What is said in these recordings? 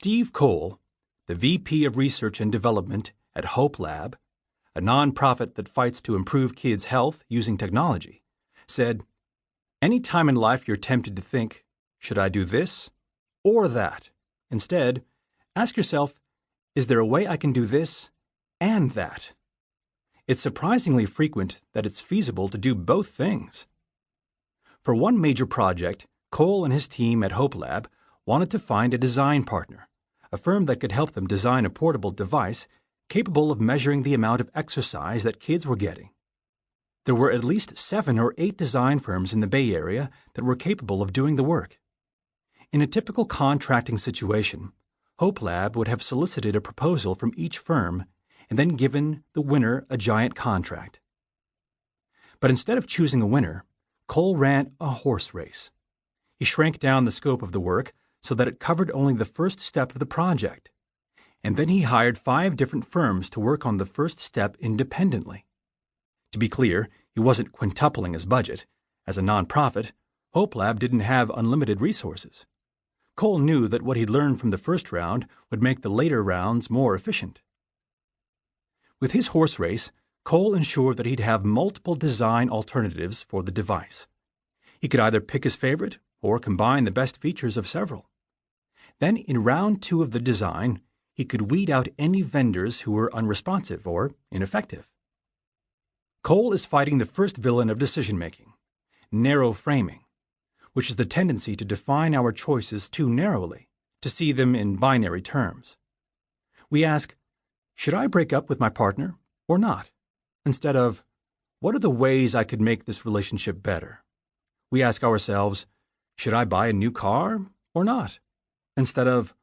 Steve Cole, the VP of Research and Development at Hope Lab, a nonprofit that fights to improve kids' health using technology, said, "Any time in life you're tempted to think, should I do this or that? Instead, ask yourself, is there a way I can do this and that?" It's surprisingly frequent that it's feasible to do both things. For one major project, Cole and his team at Hope Lab wanted to find a design partner, a firm that could help them design a portable device capable of measuring the amount of exercise that kids were getting. There were at least 7 or 8 design firms in the Bay Area that were capable of doing the work. In a typical contracting situation, Hope Lab would have solicited a proposal from each firm and then given the winner a giant contract. But instead of choosing a winner, Cole ran a horse race. He shrank down the scope of the work so that it covered only the first step of the project, and then he hired 5 different firms to work on the first step independently. To be clear, he wasn't quintupling his budget. As a nonprofit, Hope Lab didn't have unlimited resources. Cole knew that what he'd learned from the first round would make the later rounds more efficient. With his horse race, Cole ensured that he'd have multiple design alternatives for the device. He could either pick his favorite or combine the best features of several. Then, in round 2 of the design, he could weed out any vendors who were unresponsive or ineffective. Cole is fighting the first villain of decision-making, narrow framing, which is the tendency to define our choices too narrowly, to see them in binary terms. We ask, should I break up with my partner or not? Instead of, what are the ways I could make this relationship better? We ask ourselves, should I buy a new car or not? Instead of,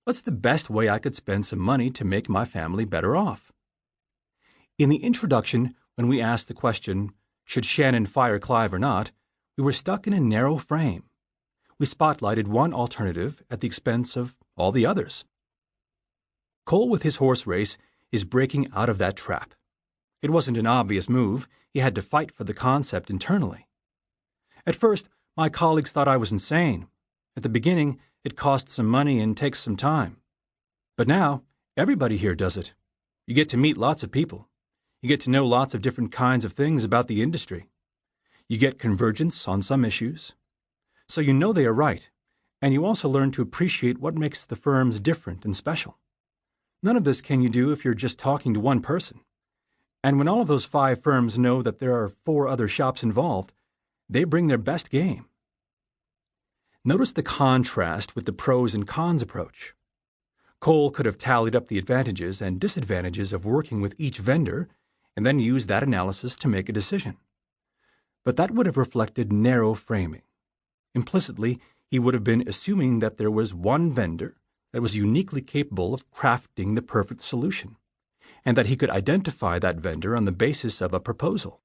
what's the best way I could spend some money to make my family better off? In the introduction, when we asked the question, should Shannon fire Clive or not, we were stuck in a narrow frame. We spotlighted one alternative at the expense of all the others. Cole, with his horse race, is breaking out of that trap. It wasn't an obvious move. He had to fight for the concept internally. At first, my colleagues thought I was insane. At the beginning, it costs some money and takes some time. But now, everybody here does it. You get to meet lots of people. You get to know lots of different kinds of things about the industry. You get convergence on some issues. So you know they are right, and you also learn to appreciate what makes the firms different and special. None of this can you do if you're just talking to one person. And when all of those 5 firms know that there are 4 other shops involved, they bring their best game. Notice the contrast with the pros and cons approach. Cole could have tallied up the advantages and disadvantages of working with each vendor and then used that analysis to make a decision. But that would have reflected narrow framing. Implicitly, he would have been assuming that there was one vendor that was uniquely capable of crafting the perfect solution, and that he could identify that vendor on the basis of a proposal.